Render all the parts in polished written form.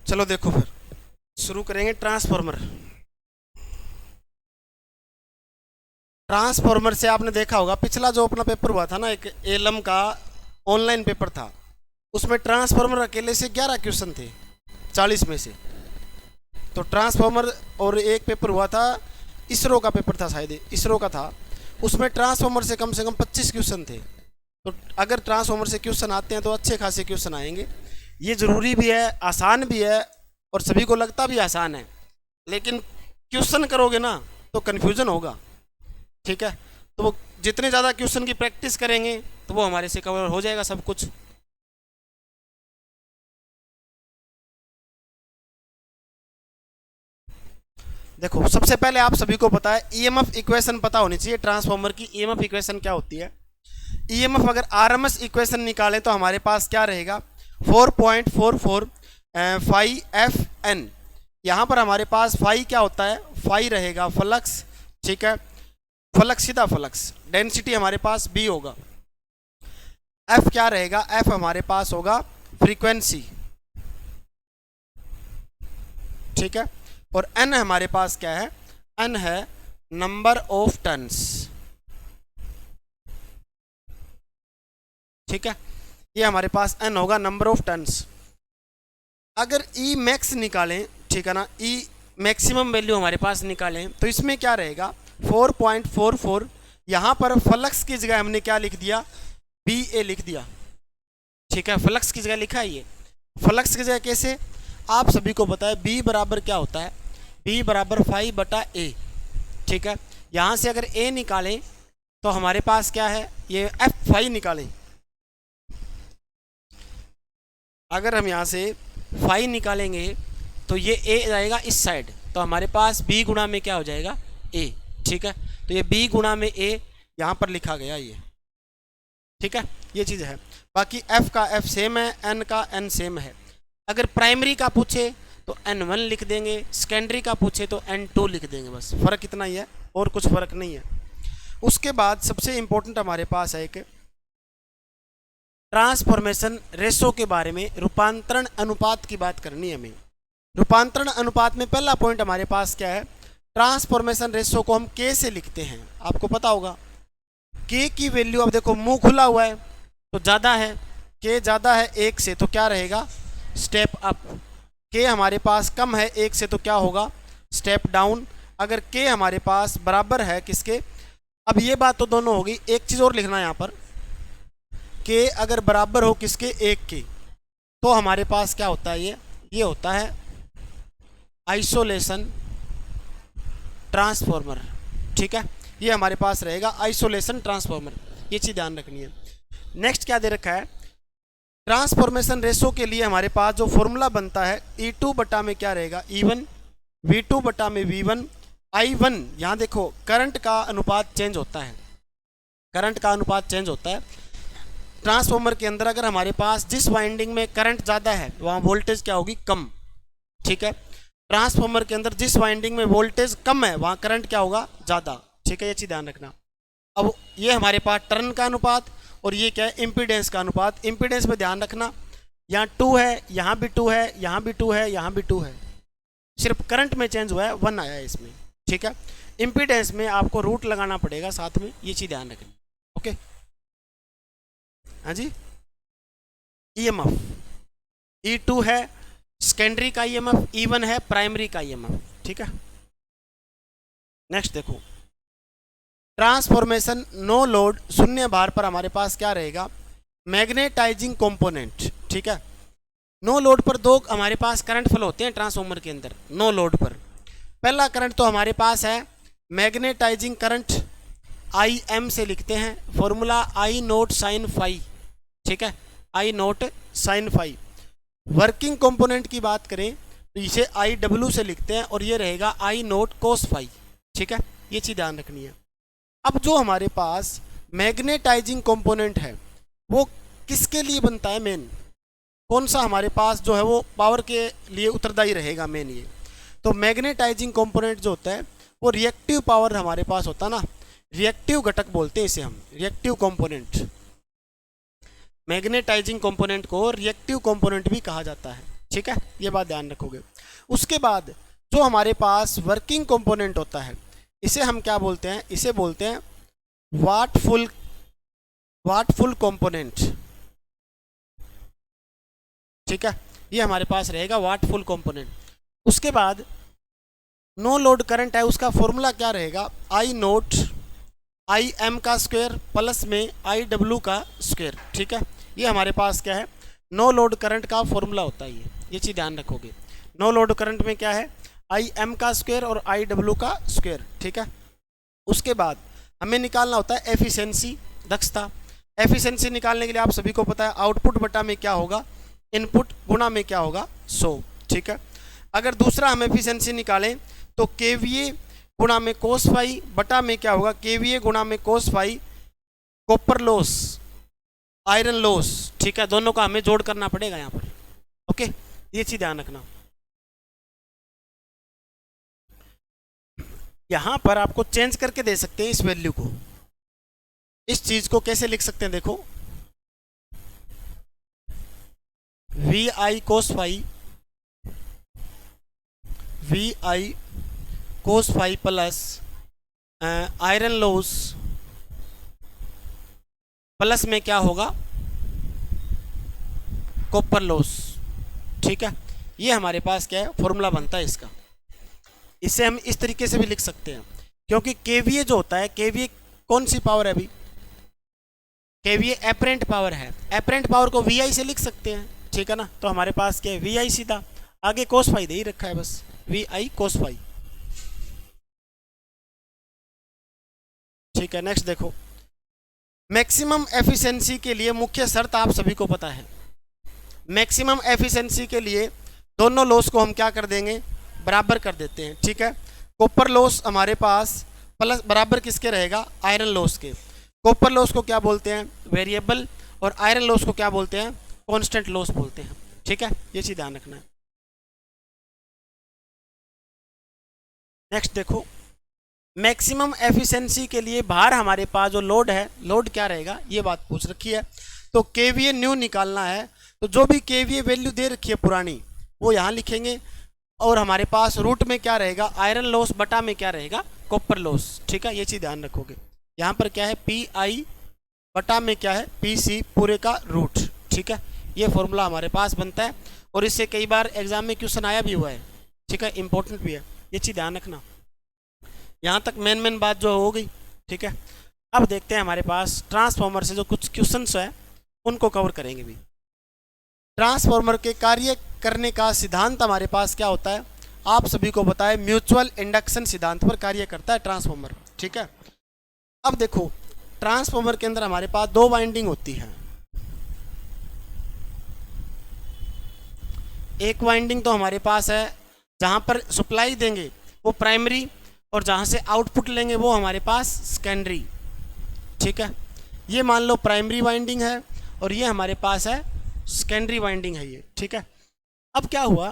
चलो देखो फिर शुरू करेंगे ट्रांसफॉर्मर। ट्रांसफॉर्मर से आपने देखा होगा पिछला जो अपना पेपर हुआ था ना, एक एलम का ऑनलाइन पेपर था, उसमें ट्रांसफॉर्मर अकेले से 11 क्वेश्चन थे 40 में से। तो ट्रांसफॉर्मर और एक पेपर हुआ था इसरो का पेपर था, शायद इसरो का था, उसमें ट्रांसफॉर्मर से कम 25 क्वेश्चन थे। तो अगर ट्रांसफॉर्मर से क्वेश्चन आते हैं तो अच्छे खासे क्वेश्चन आएंगे। ये ज़रूरी भी है, आसान भी है, और सभी को लगता भी आसान है, लेकिन क्वेश्चन करोगे ना तो कन्फ्यूज़न होगा। ठीक है, तो वो जितने ज़्यादा क्वेश्चन की प्रैक्टिस करेंगे तो वो हमारे से कवर हो जाएगा सब कुछ। देखो सबसे पहले आप सभी को पता है ईएमएफ इक्वेशन पता होनी चाहिए। ट्रांसफॉर्मर की ईएमएफ इक्वेशन क्या होती है? ईएमएफ अगर आरएमएस इक्वेशन निकालें तो हमारे पास क्या रहेगा? 4.44 एफ एन। यहाँ पर हमारे पास फाई क्या होता है? फाई रहेगा फ्लक्स। ठीक है, फ्लक्स सीधा फ्लक्स। डेंसिटी हमारे पास बी होगा। एफ क्या रहेगा? एफ हमारे पास होगा फ्रीक्वेंसी। ठीक है, और एन हमारे पास क्या है? एन है नंबर ऑफ टर्न्स। ठीक है, ये हमारे पास एन होगा नंबर ऑफ टर्न्स। अगर ई मैक्स निकालें, ठीक है ना, ई मैक्सिमम वैल्यू हमारे पास निकालें तो इसमें क्या रहेगा? 4.44। यहाँ पर फ्लक्स की जगह हमने क्या लिख दिया? बी ए लिख दिया। ठीक है, फ्लक्स की जगह लिखा है ये। फ्लक्स की जगह कैसे? आप सभी को पता है बी बराबर क्या होता है? बी बराबर फाई बटा ए। ठीक है, यहाँ से अगर ए निकालें तो हमारे पास क्या है? ये एफ फाई निकालें। अगर हम यहाँ से फाई निकालेंगे तो ये ए जाएगा इस साइड, तो हमारे पास बी गुणा में क्या हो जाएगा? ए। ठीक है, तो ये बी गुणा में ए यहाँ पर लिखा गया ये। ठीक है, ये चीज़ है। बाकी एफ का एफ सेम है, एन का एन सेम है। अगर प्राइमरी का पूछे तो N1 लिख देंगे, सेकेंडरी का पूछे तो N2 लिख देंगे, बस फ़र्क इतना ही है और कुछ फ़र्क नहीं है। उसके बाद सबसे इम्पोर्टेंट हमारे पास है एक ट्रांसफॉर्मेशन रेशो के बारे में, रूपांतरण अनुपात की बात करनी है हमें। रूपांतरण अनुपात में पहला पॉइंट हमारे पास क्या है? ट्रांसफॉर्मेशन रेशो को हम K से लिखते हैं, आपको पता होगा। K की वैल्यू, अब देखो मुंह खुला हुआ है तो ज़्यादा है, K ज़्यादा है 1 से तो क्या रहेगा? Step up. K हमारे पास कम है 1 से तो क्या होगा? Step down. अगर K हमारे पास बराबर है किसके? अब ये बात तो दोनों होगी, एक चीज़ और लिखना है यहाँ पर, K अगर बराबर हो किसके? 1 के, तो हमारे पास क्या होता है? ये होता है आइसोलेशन ट्रांसफॉर्मर। ठीक है, ये हमारे पास रहेगा आइसोलेशन ट्रांसफॉर्मर, ये चीज़ ध्यान रखनी है। नेक्स्ट क्या दे रखा है? ट्रांसफॉर्मेशन रेशो के लिए हमारे पास जो फॉर्मूला बनता है E2 बटा में क्या रहेगा? E1, V2 बटा में V1, I1। यहाँ देखो करंट का अनुपात चेंज होता है, करंट का अनुपात चेंज होता है ट्रांसफॉर्मर के अंदर। अगर हमारे पास जिस वाइंडिंग में करंट ज़्यादा है वहाँ वोल्टेज क्या होगी? कम। ठीक है, ट्रांसफॉर्मर के अंदर जिस वाइंडिंग में वोल्टेज कम है वहाँ करंट क्या होगा? ज़्यादा। ठीक है, ये चीज़ ध्यान रखना। अब ये हमारे पास टर्न का अनुपात, और ये क्या है? इम्पीडेंस का अनुपात। इम्पीडेंस में ध्यान रखना, यहाँ 2 है, यहाँ भी 2 है, यहाँ भी 2 है, यहाँ भी 2 है, सिर्फ करंट में चेंज हुआ है, 1 आया है इसमें। ठीक है, इम्पीडेंस में आपको रूट लगाना पड़ेगा साथ में, ये चीज़ ध्यान रखनी। ओके, हाँ जी। ईएमएफ E2 है सेकेंडरी का ईएमएफ, E1 है प्राइमरी का ईएमएफ। ठीक है, नेक्स्ट देखो ट्रांसफॉर्मेशन नो लोड, शून्य भार पर हमारे पास क्या रहेगा? Magnetizing component. ठीक है, नो लोड पर दो हमारे पास करंट फ्लो होते हैं ट्रांसफॉर्मर के अंदर। नो लोड पर पहला करंट तो हमारे पास है मैग्नेटाइजिंग करंट, IM से लिखते हैं, formula I naught sine phi. ठीक है, I naught sine phi. Working component की बात करें तो इसे IW से लिखते हैं, और ये रहेगा I नोट कोस फाई। ठीक है, ये चीज़ ध्यान रखनी है। अब जो हमारे पास मैग्नेटाइजिंग कंपोनेंट है वो किसके लिए बनता है? मेन कौन सा हमारे पास जो है वो पावर के लिए उत्तरदायी रहेगा? मेन ये तो मैग्नेटाइजिंग कंपोनेंट जो होता है वो रिएक्टिव पावर हमारे पास होता है ना, रिएक्टिव घटक बोलते हैं इसे हम, रिएक्टिव कंपोनेंट। मैग्नेटाइजिंग कंपोनेंट को रिएक्टिव कंपोनेंट भी कहा जाता है। ठीक है, ये बात ध्यान रखोगे। उसके बाद जो हमारे पास वर्किंग कंपोनेंट होता है इसे हम क्या बोलते हैं, इसे बोलते हैं वाटफुल कंपोनेंट। ठीक है, ये हमारे पास रहेगा वाटफुल कंपोनेंट। उसके बाद नो लोड करंट है, उसका फॉर्मूला क्या रहेगा, आई नोट आई एम का स्क्वायर प्लस में आई डब्ल्यू का स्क्वायर। ठीक है, ये हमारे पास क्या है, नो लोड करंट का फॉर्मूला होता है ये चीज़ ध्यान रखोगे। नो लोड करंट में क्या है, आई एम का स्क्वायर और आई डब्ल्यू का स्क्वायर। ठीक है, उसके बाद हमें निकालना होता है एफिशिएंसी, दक्षता। एफिशिएंसी निकालने के लिए आप सभी को पता है आउटपुट बटा में क्या होगा, इनपुट गुणा में क्या होगा 100। ठीक है, अगर दूसरा हम एफिशिएंसी निकालें तो केवीए गुणा में कोस फाई बटा में क्या होगा, केवीए गुणा में cos phi copper loss iron loss. ठीक है, दोनों का हमें जोड़ करना पड़ेगा यहाँ पर। ओके, ये चीज ध्यान रखना। यहां पर आपको चेंज करके दे सकते हैं इस वैल्यू को। इस चीज को कैसे लिख सकते हैं, देखो V I cos phi plus iron loss plus में क्या होगा, कॉपर लॉस। ठीक है, ये हमारे पास क्या है, फॉर्मूला बनता है इसका। इसे हम इस तरीके से भी लिख सकते हैं, क्योंकि केवीए जो होता है, केवीए कौन सी पावर है अभी, केवीए एपरेंट पावर है। एपरेंट पावर को वीआई से लिख सकते हैं। ठीक है ना, तो हमारे पास क्या है, वीआई सीधा, आगे कोस फाई दे ही रखा है बस, वीआई कोस फाई। ठीक है, नेक्स्ट देखो, मैक्सिमम एफिशिएंसी के लिए मुख्य शर्त आप सभी को पता है। मैक्सिमम एफिशिएंसी के लिए दोनों लॉस को हम क्या कर देंगे, बराबर कर देते हैं। ठीक है, कॉपर लॉस हमारे पास प्लस बराबर किसके रहेगा, आयरन लॉस के। कॉपर लॉस को क्या बोलते हैं, वेरिएबल, और आयरन लॉस को क्या बोलते हैं, कांस्टेंट लॉस बोलते हैं। ठीक है, ये चीज ध्यान रखना है। नेक्स्ट देखो, मैक्सिमम एफिशिएंसी के लिए बाहर हमारे पास जो लोड है, लोड क्या रहेगा, ये बात पूछ रखी है। तो केवीए न्यू निकालना है, तो जो भी केवीए वैल्यू दे रखी है पुरानी वो यहाँ लिखेंगे, और हमारे पास रूट में क्या रहेगा, आयरन लॉस बटा में क्या रहेगा, कॉपर लॉस। ठीक है, ये चीज ध्यान रखोगे। यहाँ पर क्या है, पी आई बटा में क्या है, पी सी पूरे का रूट। ठीक है, ये फॉर्मूला हमारे पास बनता है, और इससे कई बार एग्जाम में क्वेश्चन आया भी हुआ है। ठीक है, इंपॉर्टेंट भी है, ये चीज ध्यान रखना। यहाँ तक मेन बात जो हो गई। ठीक है, अब देखते हैं हमारे पास ट्रांसफॉर्मर से जो कुछ क्वेश्चंस है उनको कवर करेंगे भी। ट्रांसफॉर्मर के कार्य करने का सिद्धांत हमारे पास क्या होता है, आप सभी को पता है, म्यूचुअल इंडक्शन सिद्धांत पर कार्य करता है ट्रांसफॉर्मर। ठीक है, अब देखो ट्रांसफॉर्मर के अंदर हमारे पास दो वाइंडिंग होती है। एक वाइंडिंग तो हमारे पास है जहां पर सप्लाई देंगे वो प्राइमरी, और जहां से आउटपुट लेंगे वो हमारे पास सेकेंडरी। ठीक है, ये मान लो प्राइमरी वाइंडिंग है और ये हमारे पास है सेकेंडरी वाइंडिंग है ये। ठीक है, अब क्या हुआ,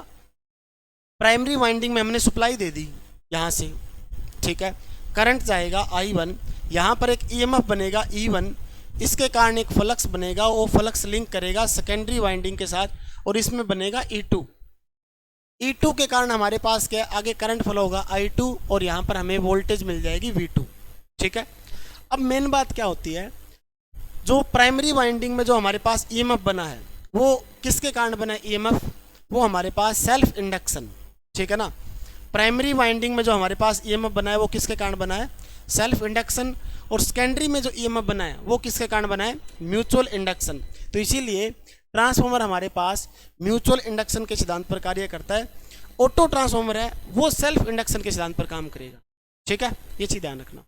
प्राइमरी वाइंडिंग में हमने सप्लाई दे दी यहाँ से। ठीक है, करंट जाएगा I1, यहाँ पर एक EMF बनेगा E1, इसके कारण एक फ्लक्स बनेगा, वो फ्लक्स लिंक करेगा सेकेंडरी वाइंडिंग के साथ, और इसमें बनेगा E2। E2 के कारण हमारे पास क्या आगे करंट फ्लो होगा I2, और यहाँ पर हमें वोल्टेज मिल जाएगी V2। ठीक है, अब मेन बात क्या होती है, जो प्राइमरी वाइंडिंग में जो हमारे पास EMF बना है वो किसके कारण बना है, EMF वो हमारे पास सेल्फ इंडक्शन। ठीक है ना, प्राइमरी वाइंडिंग में जो हमारे पास EMF बना है वो किसके कारण बना है, सेल्फ इंडक्शन, और सेकेंडरी में जो EMF बना है वो किसके कारण बना है, म्यूचुअल इंडक्शन। तो इसीलिए ट्रांसफॉर्मर हमारे पास म्यूचुअल इंडक्शन के सिद्धांत पर कार्य करता है। ऑटो ट्रांसफॉर्मर है वो सेल्फ इंडक्शन के सिद्धांत पर काम करेगा। ठीक है, ये चीज ध्यान रखना।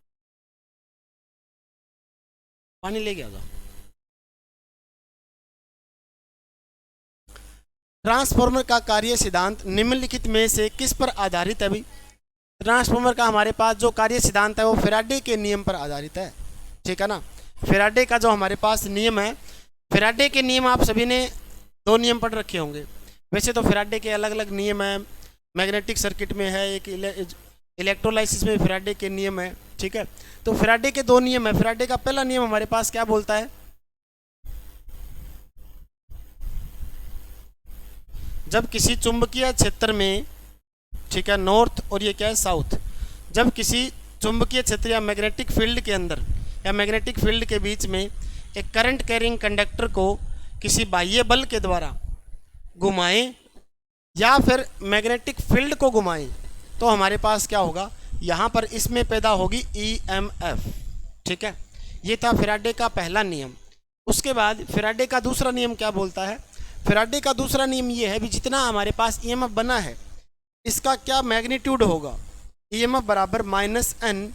पानी ले गया। ट्रांसफॉर्मर का कार्य सिद्धांत निम्नलिखित में से किस पर आधारित है? भाई ट्रांसफॉर्मर का हमारे पास जो कार्य सिद्धांत है वो फैराडे के नियम पर आधारित है। ठीक है ना, फैराडे का जो हमारे पास नियम है, फैराडे के नियम आप सभी ने दो नियम पढ़ रखे होंगे। वैसे तो फैराडे के अलग अलग नियम है, मैग्नेटिक सर्किट में है, एक इलेक्ट्रोलाइसिस में फैराडे के नियम है। ठीक है, तो फैराडे के दो नियम है। फैराडे का पहला नियम हमारे पास क्या बोलता है, जब किसी चुंबकीय क्षेत्र में, ठीक है, नॉर्थ और ये क्या है साउथ, जब किसी चुंबकीय क्षेत्र या मैग्नेटिक फील्ड के अंदर या मैग्नेटिक फील्ड के बीच में एक करंट कैरिंग कंडक्टर को किसी बाह्य बल के द्वारा घुमाएं या फिर मैग्नेटिक फील्ड को घुमाएं तो हमारे पास क्या होगा, यहाँ पर इसमें पैदा होगी ईएमएफ। ठीक है, ये था फैराडे का पहला नियम। उसके बाद फैराडे का दूसरा नियम क्या बोलता है? फैराडे का दूसरा नियम ये है भी जितना हमारे पास ईएमएफ बना है इसका क्या मैग्नीट्यूड होगा, ईएमएफ बराबर माइनस एन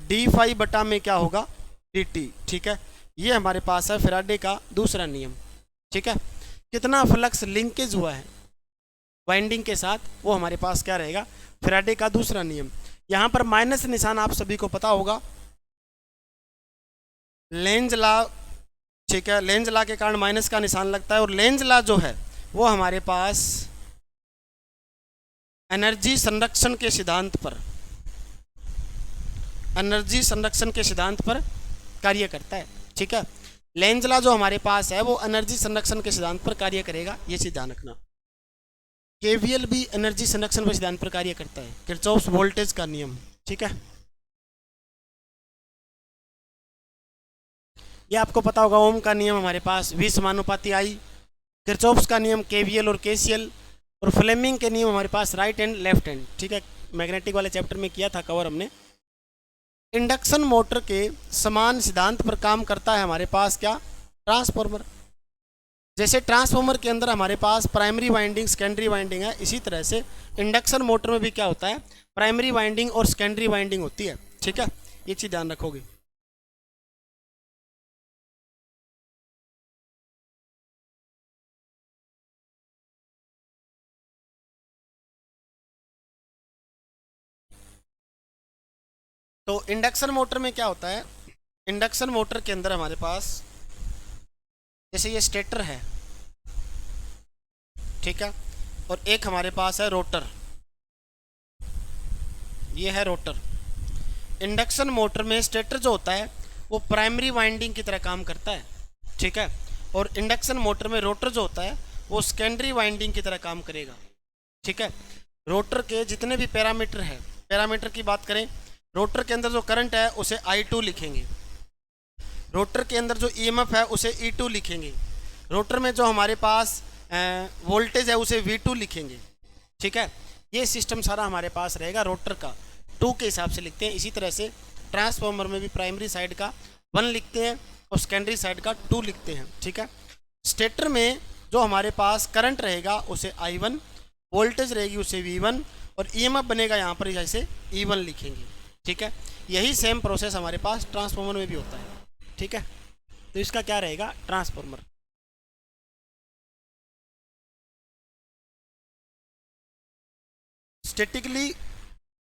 डी फाई बटा में क्या होगा, डी टी। ठीक है, ये हमारे पास है फैराडे का दूसरा नियम। ठीक है, कितना फ्लक्स लिंकेज हुआ है वाइंडिंग के साथ वो हमारे पास क्या रहेगा, फैराडे का दूसरा नियम। यहाँ पर माइनस निशान आप सभी को पता होगा, लेंज लॉ। ठीक है, लेंज लॉ के कारण माइनस का निशान लगता है और लेंज लॉ जो है वो हमारे पास एनर्जी संरक्षण के सिद्धांत पर, एनर्जी संरक्षण के सिद्धांत पर कार्य करता है। ठीक है, लेंज लॉ जो हमारे पास है वो एनर्जी संरक्षण के सिद्धांत पर कार्य करेगा, ये चीज ध्यान रखना। केवीएल भी एनर्जी संरक्षण के सिद्धांत पर कार्य करता है, किरचॉफ्स वोल्टेज का नियम। ठीक है, ये आपको पता होगा, ओम का नियम हमारे पास V समानुपाती I, किरचॉफ्स का नियम केवीएल और केसीएल, और फ्लेमिंग के नियम हमारे पास राइट हैंड लेफ्ट हैंड। ठीक है, मैग्नेटिक वाले चैप्टर में किया था कवर हमने। इंडक्शन मोटर के समान सिद्धांत पर काम करता है हमारे पास क्या, ट्रांसफॉर्मर। जैसे ट्रांसफॉर्मर के अंदर हमारे पास प्राइमरी वाइंडिंग सेकेंडरी वाइंडिंग है, इसी तरह से इंडक्शन मोटर में भी क्या होता है, प्राइमरी वाइंडिंग और सेकेंडरी वाइंडिंग होती है। ठीक है, ये चीज ध्यान रखोगे। तो इंडक्शन मोटर में क्या होता है, इंडक्शन मोटर के अंदर हमारे पास जैसे ये स्टेटर है, ठीक है, और एक हमारे पास है रोटर, ये है रोटर। इंडक्शन मोटर में स्टेटर जो होता है वो प्राइमरी वाइंडिंग की तरह काम करता है। ठीक है, और इंडक्शन मोटर में रोटर जो होता है वो सेकेंडरी वाइंडिंग की तरह काम करेगा। ठीक है, रोटर के जितने भी पैरामीटर है, पैरामीटर की बात करें, रोटर के अंदर जो करंट है उसे I2 लिखेंगे, रोटर के अंदर जो ईएमएफ है उसे E2 लिखेंगे, रोटर में जो हमारे पास वोल्टेज है उसे V2 लिखेंगे। ठीक है, ये सिस्टम सारा हमारे पास रहेगा, रोटर का 2 के हिसाब से लिखते हैं। इसी तरह से ट्रांसफॉर्मर में भी प्राइमरी साइड का 1 लिखते हैं और सेकेंडरी साइड का 2 लिखते हैं। ठीक है, स्टेटर में जो हमारे पास करंट रहेगा उसे I1, वोल्टेज रहेगी उसे V1 और ईएमएफ बनेगा यहाँ पर जैसे E1 लिखेंगे। ठीक है, यही सेम प्रोसेस हमारे पास ट्रांसफॉर्मर में भी होता है। ठीक है, तो इसका क्या रहेगा, ट्रांसफॉर्मर। स्टैटिकली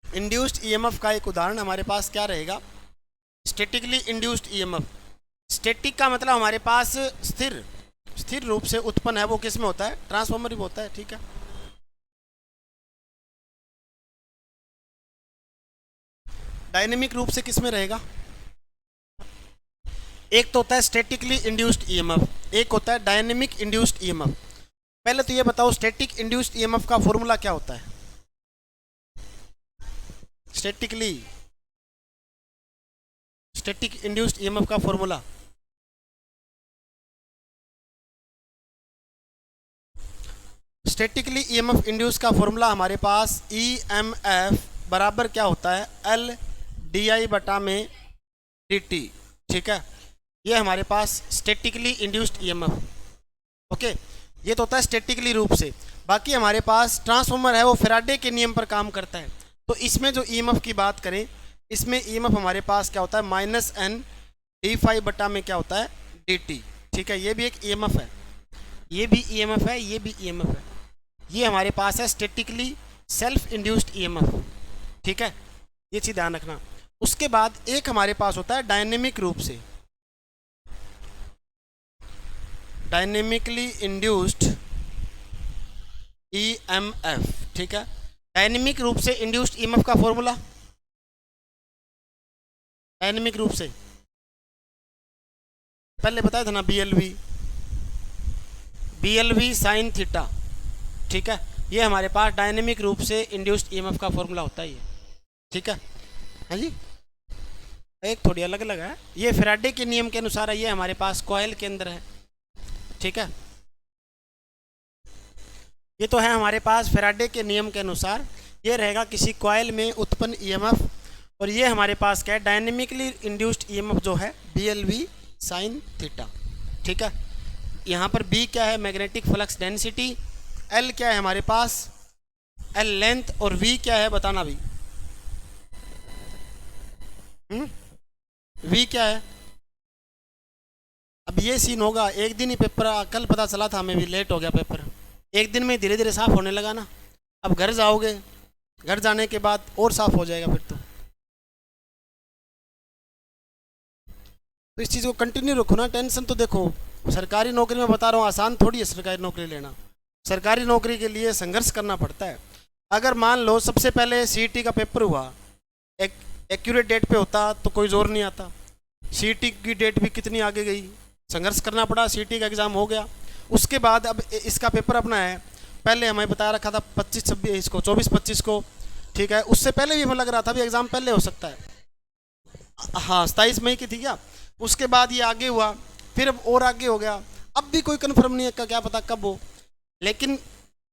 इंड्यूस्ड ईएमएफ का एक उदाहरण हमारे पास क्या रहेगा, स्टैटिकली इंड्यूस्ड ईएमएफ। स्टैटिक का मतलब हमारे पास स्थिर, स्थिर रूप से उत्पन्न है, वो किस में होता है, ट्रांसफॉर्मर में होता है। ठीक है, डायनेमिक रूप से किस में रहेगा, एक तो होता है स्टैटिकली इंड्यूस्ड ईएमएफ, एक होता है डायनेमिक इंड्यूस्ड ईएमएफ। पहले तो ये बताओ स्टैटिक इंड्यूस्ड ईएमएफ का फॉर्मूला क्या होता है, स्टैटिक इंड्यूस्ड ईएमएफ का फॉर्मूला। स्टैटिकली ईएमएफ इंड्यूस का फॉर्मूला हमारे पास ईएमएफ बराबर क्या होता है, एल डी आई बटा में डी टी। ठीक है, ये हमारे पास स्टैटिकली इंड्यूस्ड ईएमएफ। ओके, ये तो होता है स्टैटिकली रूप से। बाकी हमारे पास ट्रांसफॉर्मर है वो फैराडे के नियम पर काम करता है। तो इसमें जो ईएमएफ की बात करें, इसमें ईएमएफ हमारे पास क्या होता है, माइनस एन डी फाइव बटा में क्या होता है, डी टी। ठीक है, ये भी एक ईएमएफ है, ये भी ईएमएफ है, ये भी ईएमएफ है। ये हमारे पास है स्टैटिकली सेल्फ इंड्यूस्ड ईएमएफ। ठीक है, ये चीज ध्यान रखना। उसके बाद एक हमारे पास होता है डायनेमिक रूप से, डायनेमिकली इंड्यूस्ड ईएमएफ। ठीक है, डायनेमिक रूप से इंड्यूस्ड ईएमएफ का फॉर्मूला, डायनेमिक रूप से पहले बताया था ना, BLV साइन थीटा। ठीक है, ये हमारे पास डायनेमिक रूप से इंड्यूस्ड ईएमएफ का फॉर्मूला होता है ये। ठीक है, हाँ जी, एक थोड़ी अलग अलग है। ये फैराडे के नियम के अनुसार है, ये हमारे पास कॉइल के अंदर है। ठीक है, ये तो है हमारे पास फैराडे के नियम के अनुसार, ये रहेगा किसी कॉइल में उत्पन्न ईएमएफ, और ये हमारे पास क्या है, डायनेमिकली इंड्यूस्ड ईएमएफ जो है BLV साइन थीटा। ठीक है, यहाँ पर B क्या है, मैग्नेटिक फ्लक्स डेंसिटी, L क्या है हमारे पास, L लेंथ, और V क्या है बताना भी, V क्या है। अब ये सीन होगा, एक दिन ही पेपर, कल पता चला था हमें भी, लेट हो गया पेपर, एक दिन में धीरे धीरे साफ होने लगा ना। अब घर जाओगे, घर जाने के बाद और साफ हो जाएगा फिर तो इस चीज़ को कंटिन्यू रखो ना। टेंशन तो देखो, सरकारी नौकरी में बता रहा हूँ, आसान थोड़ी है सरकारी नौकरी लेना। सरकारी नौकरी के लिए संघर्ष करना पड़ता है। अगर मान लो सबसे पहले CET का पेपर हुआ, एक एक्यूरेट डेट पे होता तो कोई जोर नहीं आता। CET की डेट भी कितनी आगे गई, संघर्ष करना पड़ा, CET का एग्ज़ाम हो गया। उसके बाद अब इसका पेपर अपना है, पहले हमें बता रखा था 25-26 को, 24-25 को। ठीक है, उससे पहले भी हमें लग रहा था भी एग्ज़ाम पहले हो सकता है, हाँ 27 मई की थी क्या। उसके बाद ये आगे हुआ, फिर अब और आगे हो गया, अब भी कोई कन्फर्म नहीं है का, क्या पता कब हो। लेकिन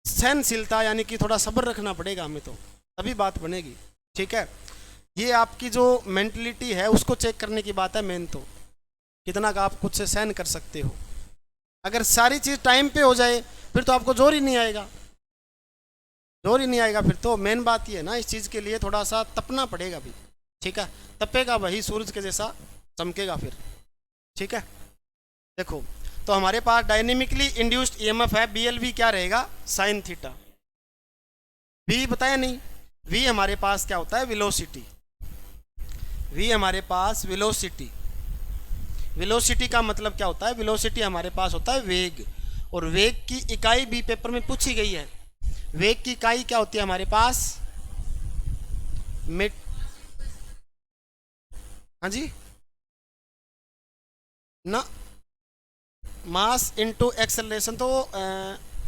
सहनशीलता यानी कि थोड़ा सब्र रखना पड़ेगा हमें, तो तभी बात बनेगी। ठीक है, ये आपकी जो मेंटलिटी है उसको चेक करने की बात है मेन, तो कितना का आप खुद से सहन कर सकते हो। अगर सारी चीज़ टाइम पे हो जाए फिर तो आपको जोर ही नहीं आएगा, जोर ही नहीं आएगा फिर तो। मेन बात ये है ना, इस चीज़ के लिए थोड़ा सा तपना पड़ेगा भी। ठीक है, तपेगा वही सूरज के जैसा चमकेगा फिर। ठीक है, देखो तो हमारे पास डायनेमिकली इंड्यूस्ड ईएमएफ है, BLV क्या रहेगा, साइन थीटा। V बताया नहीं, V हमारे पास क्या होता है, वेलोसिटी। V हमारे पास वेलोसिटी, वेलोसिटी का मतलब क्या होता है, वेलोसिटी हमारे पास होता है वेग, और वेग की इकाई भी पेपर में पूछी गई है। वेग की इकाई क्या होती है हमारे पास, हाँ जी ना, मास इनटू एक्सेलरेशन, तो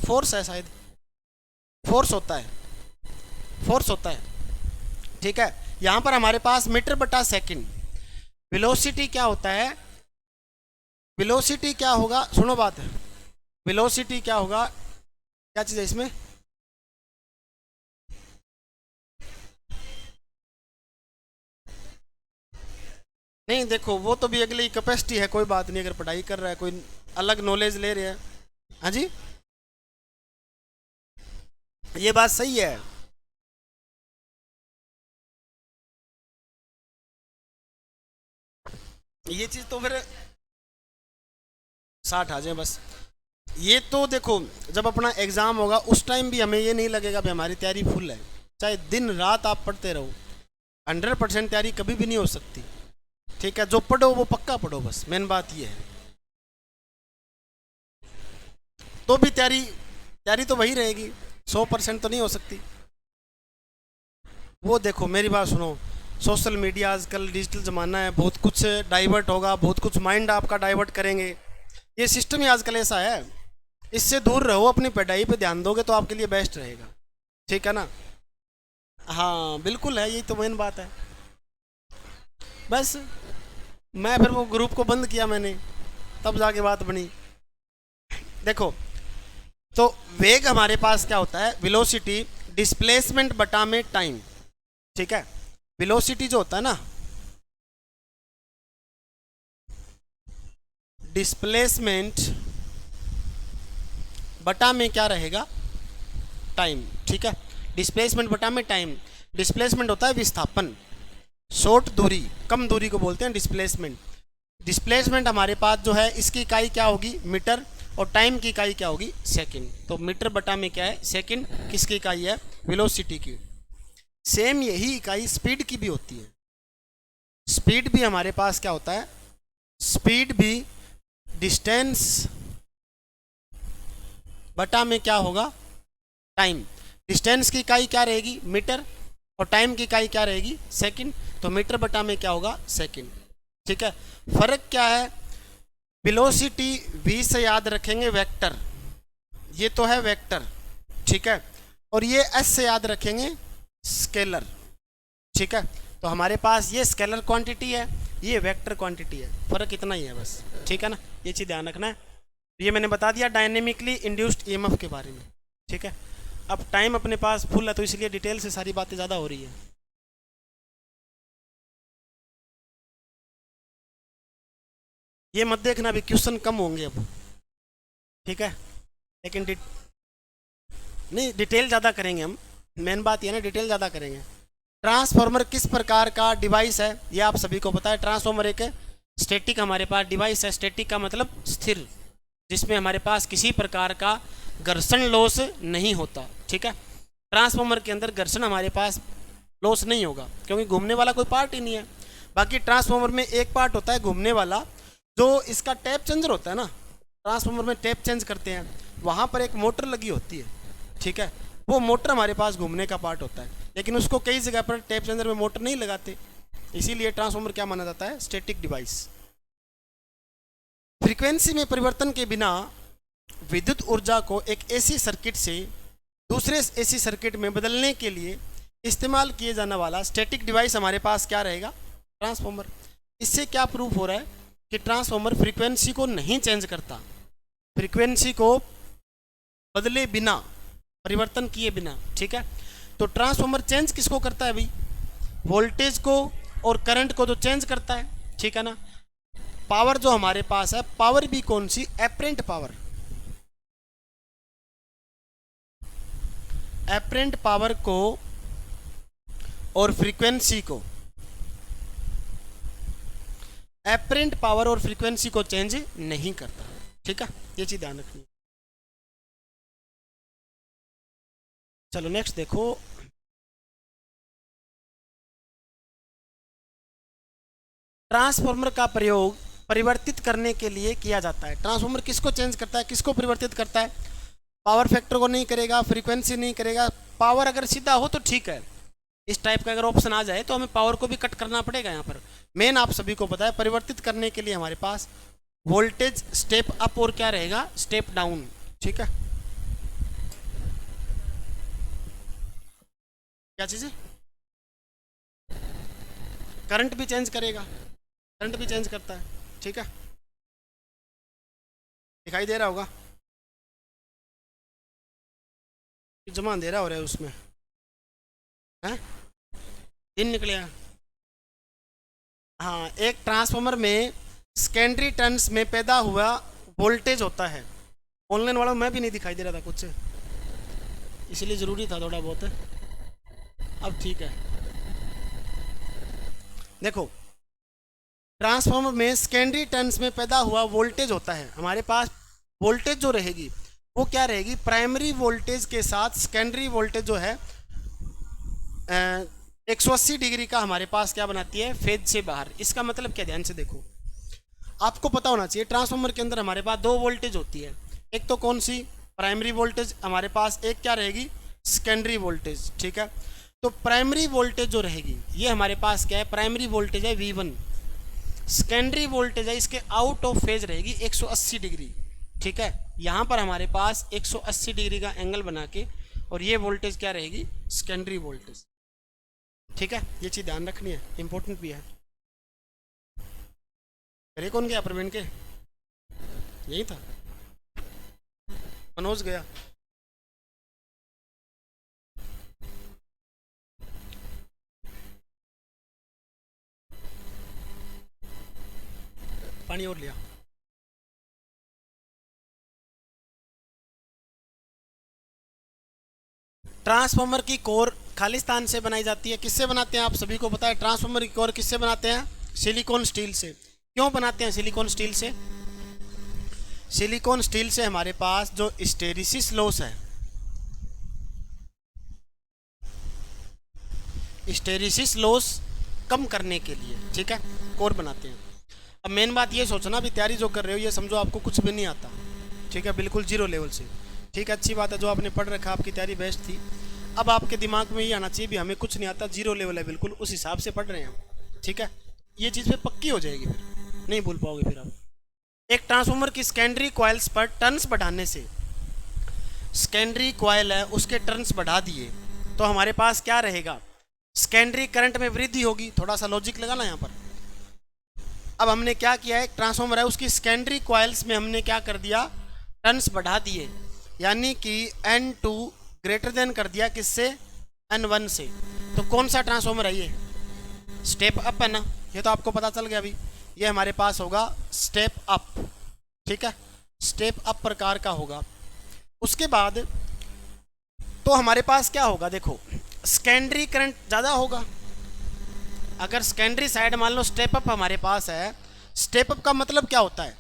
फोर्स है शायद, फोर्स होता है, फोर्स होता है। ठीक है, यहाँ पर हमारे पास मीटर बटा सेकंड। वेलोसिटी क्या होता है, वेलोसिटी क्या होगा, सुनो बात, वेलोसिटी क्या होगा, क्या चीज़ है इसमें, नहीं देखो वो तो भी अगली कैपेसिटी है, कोई बात नहीं। अगर पढ़ाई कर रहा है, कोई अलग नॉलेज ले रहे हैं, हाँ जी ये बात सही है। ये चीज़ तो फिर 60 आ जाए बस। ये तो देखो जब अपना एग्ज़ाम होगा उस टाइम भी हमें ये नहीं लगेगा भी हमारी तैयारी फुल है, चाहे दिन रात आप पढ़ते रहो, 100% तैयारी कभी भी नहीं हो सकती। ठीक है, जो पढ़ो वो पक्का पढ़ो, बस मेन बात ये है। तो भी तैयारी तो वही रहेगी, 100% तो नहीं हो सकती। वो देखो मेरी बात सुनो, सोशल मीडिया आजकल डिजिटल ज़माना है, बहुत कुछ डाइवर्ट होगा, बहुत कुछ माइंड आपका डाइवर्ट करेंगे। ये सिस्टम ही आजकल ऐसा है, इससे दूर रहो, अपनी पढ़ाई पे ध्यान दोगे तो आपके लिए बेस्ट रहेगा। ठीक है ना, हाँ बिल्कुल है, यही तो मेन बात है। बस मैं फिर वो ग्रुप को बंद किया मैंने, तब जाके बात बनी। देखो तो वेग हमारे पास क्या होता है, वेलोसिटी डिस्प्लेसमेंट बटा में टाइम। ठीक है, वेलोसिटी जो होता है ना, डिस्प्लेसमेंट बटा में क्या रहेगा, टाइम। ठीक है, डिस्प्लेसमेंट बटा में टाइम। डिस्प्लेसमेंट होता है विस्थापन, शॉर्ट दूरी, कम दूरी को बोलते हैं डिस्प्लेसमेंट। डिस्प्लेसमेंट हमारे पास जो है इसकी इकाई क्या होगी, मीटर, और टाइम की इकाई क्या होगी, सेकंड। तो मीटर बटा में क्या है, सेकंड, किसकी इकाई है, वेलोसिटी की। सेम यही इकाई स्पीड की भी होती है। स्पीड भी हमारे पास क्या होता है, स्पीड भी डिस्टेंस बटा में क्या होगा, टाइम। डिस्टेंस की इकाई क्या रहेगी, मीटर, और टाइम की इकाई क्या रहेगी, सेकंड। तो मीटर बटा में क्या होगा, सेकंड। ठीक है, फर्क क्या है, वेलोसिटी v से याद रखेंगे वेक्टर, ये तो है वेक्टर, ठीक है, और ये एस से याद रखेंगे स्केलर, ठीक है। तो हमारे पास ये स्केलर क्वांटिटी है, ये वेक्टर क्वांटिटी है, फर्क इतना ही है बस, ठीक है ना, ये चीज़ ध्यान रखना है। ये मैंने बता दिया डायनेमिकली इंड्यूस्ड ईएमएफ के बारे में, ठीक है। अब टाइम अपने पास फुल है तो इसलिए डिटेल से सारी बातें ज़्यादा हो रही है। ये मत देखना अभी क्वेश्चन कम होंगे अब, ठीक है, लेकिन नहीं डिटेल ज़्यादा करेंगे हम, मेन बात ये ना डिटेल ज़्यादा करेंगे। ट्रांसफार्मर किस प्रकार का डिवाइस है, ये आप सभी को पता है। ट्रांसफार्मर एक स्टैटिक हमारे पास डिवाइस है, स्टैटिक का मतलब स्थिर, जिसमें हमारे पास किसी प्रकार का घर्षण लॉस नहीं होता, ठीक है। ट्रांसफार्मर के अंदर घर्षण हमारे पास लॉस नहीं होगा क्योंकि घूमने वाला कोई पार्ट ही नहीं है। बाकी ट्रांसफार्मर में एक पार्ट होता है घूमने वाला, जो इसका टैप चेंजर होता है ना, ट्रांसफार्मर में टैप चेंज करते हैं, वहाँ पर एक मोटर लगी होती है, ठीक है। वो मोटर हमारे पास घूमने का पार्ट होता है, लेकिन उसको कई जगह पर टैप चेंजर में मोटर नहीं लगाते, इसीलिए ट्रांसफार्मर क्या माना जाता है, स्टैटिक डिवाइस। फ्रीक्वेंसी में परिवर्तन के बिना विद्युत ऊर्जा को एक एसी सर्किट से दूसरे एसी सर्किट में बदलने के लिए इस्तेमाल किए जाने वाला स्टैटिक डिवाइस हमारे पास क्या रहेगा, ट्रांसफार्मर। इससे क्या प्रूफ हो रहा है कि ट्रांसफार्मर फ्रीक्वेंसी को नहीं चेंज करता, फ्रीक्वेंसी को बदले बिना, परिवर्तन किए बिना, ठीक है। तो ट्रांसफार्मर चेंज किसको करता है भाई, वोल्टेज को और करंट को तो चेंज करता है, ठीक है ना। पावर जो हमारे पास है, पावर भी कौन सी, एपरेंट पावर, एपरेंट पावर को और फ्रीक्वेंसी को, एपरेंट पावर और फ्रीक्वेंसी को चेंज नहीं करता, ठीक है, ये चीज ध्यान रखनी है। चलो नेक्स्ट देखो, ट्रांसफार्मर का प्रयोग परिवर्तित करने के लिए किया जाता है। ट्रांसफार्मर किसको चेंज करता है, किसको परिवर्तित करता है, पावर फैक्टर को नहीं करेगा, फ्रीक्वेंसी नहीं करेगा। पावर अगर सीधा हो तो ठीक है, इस टाइप का अगर ऑप्शन आ जाए तो हमें पावर को भी कट करना पड़ेगा। यहाँ पर मेन आप सभी को पता है, परिवर्तित करने के लिए हमारे पास वोल्टेज स्टेप अप और क्या रहेगा, स्टेप डाउन, ठीक है। क्या चीज़ है, करंट भी चेंज करेगा, करंट भी चेंज करता है, ठीक है, दिखाई दे रहा होगा, जमा दे रहा हो रहा है उसमें, हैं दिन निकले। हाँ, एक ट्रांसफार्मर में सेकेंडरी टर्न्स में पैदा हुआ वोल्टेज होता है। ऑनलाइन वाला मैं भी नहीं दिखाई दे रहा था कुछ से, इसलिए ज़रूरी था थोड़ा बहुत, अब ठीक है। देखो, ट्रांसफार्मर में सेकेंडरी टर्न्स में पैदा हुआ वोल्टेज होता है, हमारे पास वोल्टेज जो रहेगी वो क्या रहेगी, प्राइमरी वोल्टेज के साथ सेकेंडरी वोल्टेज जो है 180 डिग्री का हमारे पास क्या बनाती है, फेज से बाहर। इसका मतलब क्या, ध्यान से देखो, आपको पता होना चाहिए ट्रांसफार्मर के अंदर हमारे पास दो वोल्टेज होती है, एक तो कौन सी, प्राइमरी वोल्टेज हमारे पास, एक क्या रहेगी, सेकेंडरी वोल्टेज, ठीक है। तो प्राइमरी वोल्टेज जो रहेगी ये हमारे पास क्या है, प्राइमरी वोल्टेज है V1, सेकेंडरी वोल्टेज है इसके आउट ऑफ फेज रहेगी 180 डिग्री, ठीक है। यहाँ पर हमारे पास 180 डिग्री का एंगल बना के, और ये वोल्टेज क्या रहेगी, सेकेंडरी वोल्टेज, ठीक है। ये चीज़ ध्यान रखनी है, इंपॉर्टेंट भी है। अरे कौन गया, प्रवीण के यही था, मनोज गया, पानी और लिया। ट्रांसफार्मर की कोर खालिस्तान से बनाई जाती है, किससे बनाते हैं आप सभी को पता है। ट्रांसफार्मर की कोर किससे बनाते हैं, सिलिकॉन स्टील से। क्यों बनाते हैं सिलिकॉन स्टील से, सिलिकॉन स्टील से हमारे पास जो हिस्टेरिसिस लॉस है, हिस्टेरिसिस लॉस कम करने के लिए, ठीक है, कोर बनाते हैं। अब मेन बात ये सोचना भी, तैयारी जो कर रहे हो ये समझो आपको कुछ भी नहीं आता, ठीक है, बिल्कुल जीरो लेवल से, ठीक है। अच्छी बात है, जो आपने पढ़ रखा आपकी तैयारी बेस्ट थी। अब आपके दिमाग में ये आना चाहिए भी हमें कुछ नहीं आता, जीरो लेवल है, बिल्कुल उस हिसाब से पढ़ रहे हैं हम, ठीक है। ये चीज़ पे पक्की हो जाएगी, फिर नहीं भूल पाओगे फिर आप। एक ट्रांसफार्मर की सेकेंडरी कॉइल्स पर टर्न्स बढ़ाने से सेकेंडरी कॉइल है उसके टर्न्स बढ़ा दिए तो हमारे पास क्या रहेगा, सेकेंडरी करंट में वृद्धि होगी। थोड़ा सा लॉजिक लगाना यहाँ पर। अब हमने क्या किया है, एक ट्रांसफॉर्मर है उसकी सेकेंडरी कॉइल्स में हमने क्या कर दिया, टर्न्स बढ़ा दिए, यानी कि N2 ग्रेटर देन कर दिया किससे, N1 से। तो कौन सा ट्रांसफॉर्मर है ये, स्टेप अप है ना, ये तो आपको पता चल गया अभी। ये हमारे पास होगा स्टेप अप, ठीक है, स्टेप अप प्रकार का होगा। उसके बाद तो हमारे पास क्या होगा, देखो सेकेंडरी करंट ज़्यादा होगा। अगर सेकेंडरी साइड मान लो स्टेप अप हमारे पास है, स्टेप अप का मतलब क्या होता है,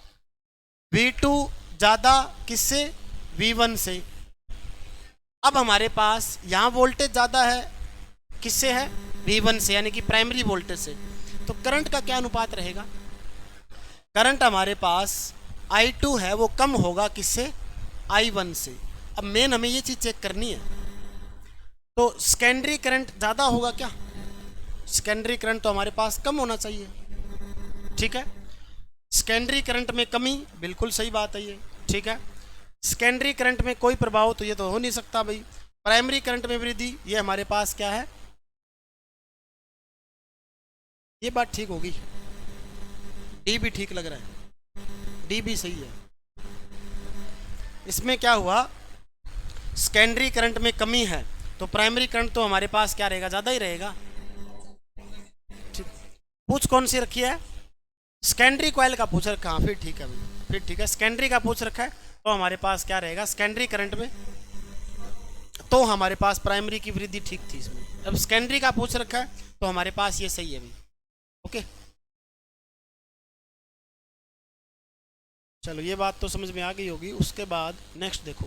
V2 ज़्यादा किससे, V1 से। अब हमारे पास यहाँ वोल्टेज ज़्यादा है किससे है, V1 से, यानी कि प्राइमरी वोल्टेज से। तो करंट का क्या अनुपात रहेगा, करंट हमारे पास I2 है वो कम होगा किससे, I1 से। अब मेन हमें ये चीज़ चेक करनी है, तो सेकेंडरी करंट ज़्यादा होगा क्या, सेकेंडरी करंट तो हमारे पास कम होना चाहिए, ठीक है। सेकेंडरी करंट में कमी, बिल्कुल सही बात है ये, ठीक है। सेकेंडरी करंट में कोई प्रभाव तो ये तो हो नहीं सकता भाई। प्राइमरी करंट में वृद्धि, ये हमारे पास क्या है, ये बात ठीक होगी, डी भी ठीक लग रहा है, डी भी सही है। इसमें क्या हुआ, सेकेंडरी करंट में कमी है तो प्राइमरी करंट तो हमारे पास क्या रहेगा, ज़्यादा ही रहेगा। पूछ कौन सी रखी है, सेकेंडरी कॉइल का पूछ रखा, फिर ठीक है भाई, फिर ठीक है, सेकेंडरी का पूछ रखा है तो हमारे पास क्या रहेगा, सेकेंडरी करंट में तो हमारे पास प्राइमरी की वृद्धि ठीक थी इसमें। अब सेकेंडरी का पूछ रखा है तो हमारे पास ये सही है भाई, ओके। चलो ये बात तो समझ में आ गई होगी। उसके बाद नेक्स्ट देखो,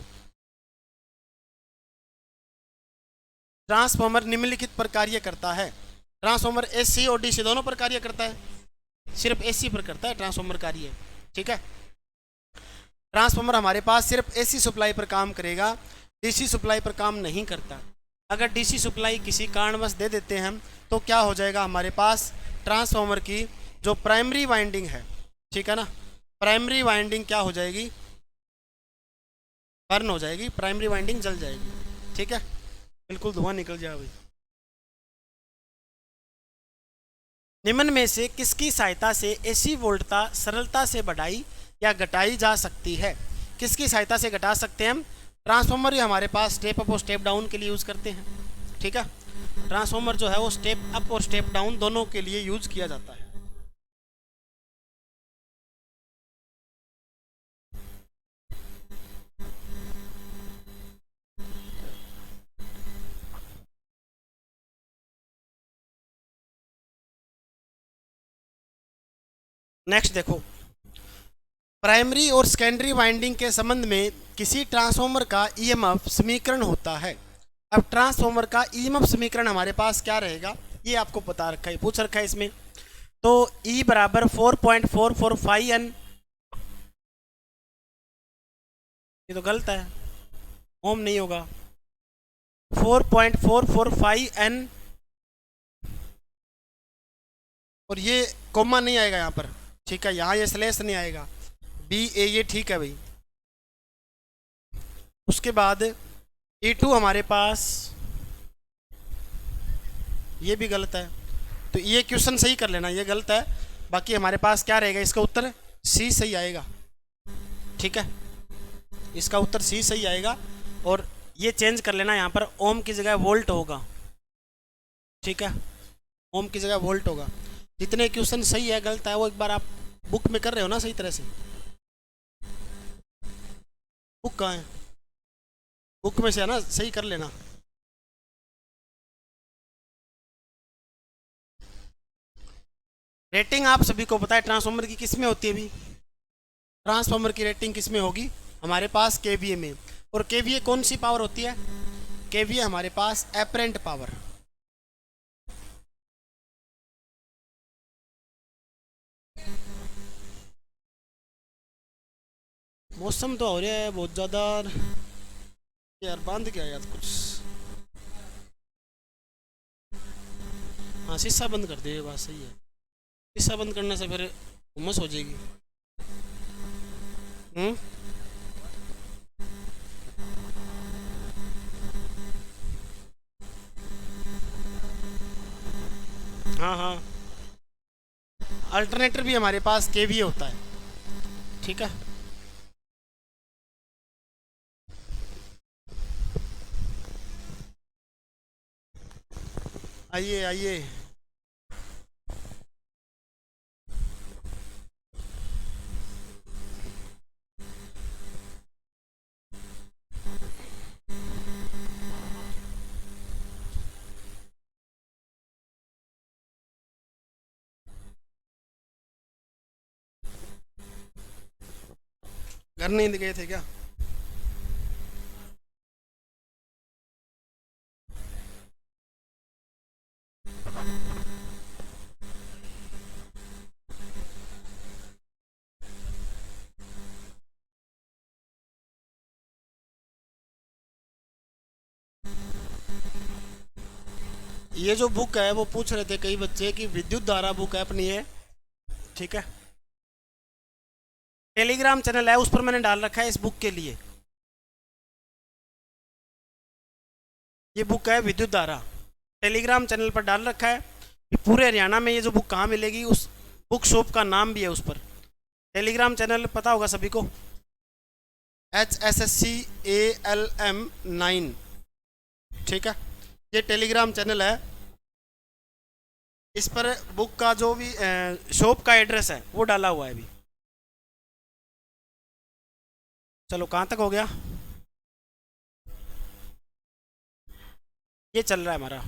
ट्रांसफॉर्मर निम्नलिखित पर कार्य करता है। ट्रांसफॉर्मर AC और DC दोनों पर कार्य करता है, सिर्फ AC पर करता है ट्रांसफॉर्मर कार्य, ठीक है। ट्रांसफॉर्मर हमारे पास सिर्फ AC सप्लाई पर काम करेगा, DC सप्लाई पर काम नहीं करता। अगर DC सप्लाई किसी कारणवश दे देते हैं तो क्या हो जाएगा, हमारे पास ट्रांसफॉर्मर की जो प्राइमरी वाइंडिंग है, ठीक है ना, प्राइमरी वाइंडिंग क्या हो जाएगी, बर्न हो जाएगी, प्राइमरी वाइंडिंग जल जाएगी, ठीक है, बिल्कुल धुआं निकल जाए भाई। निम्न में से किसकी सहायता से AC वोल्टता सरलता से बढ़ाई या घटाई जा सकती है, किसकी सहायता से घटा सकते हैं हम, ट्रांसफॉर्मर ही हमारे पास स्टेप अप और स्टेप डाउन के लिए यूज़ करते हैं, ठीक है। ट्रांसफॉर्मर जो है वो स्टेप अप और स्टेप डाउन दोनों के लिए यूज किया जाता है। नेक्स्ट देखो, प्राइमरी और सेकेंडरी वाइंडिंग के संबंध में किसी ट्रांसफॉर्मर का EMF समीकरण होता है। अब ट्रांसफॉर्मर का EMF समीकरण हमारे पास क्या रहेगा, ये आपको पता रखा है, पूछ रखा है इसमें। तो E बराबर 4.445N, ये तो गलत है, ओम नहीं होगा, 4.445N, और ये कोमा नहीं आएगा यहाँ पर, ठीक है, यहाँ ये स्लेश नहीं आएगा, BA ये ठीक है भाई। उसके बाद E2 हमारे पास, ये भी गलत है, तो ये क्वेश्चन सही कर लेना, ये गलत है। बाकी हमारे पास क्या रहेगा, इसका उत्तर C सही आएगा, ठीक है, इसका उत्तर C सही आएगा। और ये चेंज कर लेना, यहाँ पर ओम की जगह वोल्ट होगा, ठीक है, ओम की जगह वोल्ट होगा। जितने क्वेश्चन सही है गलत है वो एक बार आप बुक में कर रहे हो ना सही तरह से, बुक कहाँ है, बुक में से है ना, सही कर लेना। रेटिंग आप सभी को पता है ट्रांसफॉर्मर की किस में होती है अभी, ट्रांसफॉर्मर की रेटिंग किस में होगी, हमारे पास KVA में। और KVA कौन सी पावर होती है, KVA हमारे पास एपरेंट पावर। मौसम तो हो रहा है बहुत ज़्यादा यार, बांध क्या यार कुछ, हाँ शीशा बंद कर दे, ये बात सही है, शीशा बंद करने से फिर उमस हो जाएगी। हाँ हाँ, अल्टरनेटर भी हमारे पास केवीए होता है, ठीक है। आइए आइए, घर नहीं गए थे क्या? ये जो बुक है वो पूछ रहे थे कई बच्चे कि विद्युत धारा बुक है अपनी है, ठीक है। टेलीग्राम चैनल है, उस पर मैंने डाल रखा है इस बुक के लिए। ये बुक है विद्युत धारा, टेलीग्राम चैनल पर डाल रखा है। पूरे हरियाणा में ये जो बुक कहाँ मिलेगी, उस बुक शॉप का नाम भी है उस पर। टेलीग्राम चैनल पता होगा सभी को, HSSCALM9, ठीक है। ये टेलीग्राम चैनल है, इस पर बुक का जो भी शॉप का एड्रेस है वो डाला हुआ है अभी। चलो कहाँ तक हो गया? ये चल रहा है हमारा।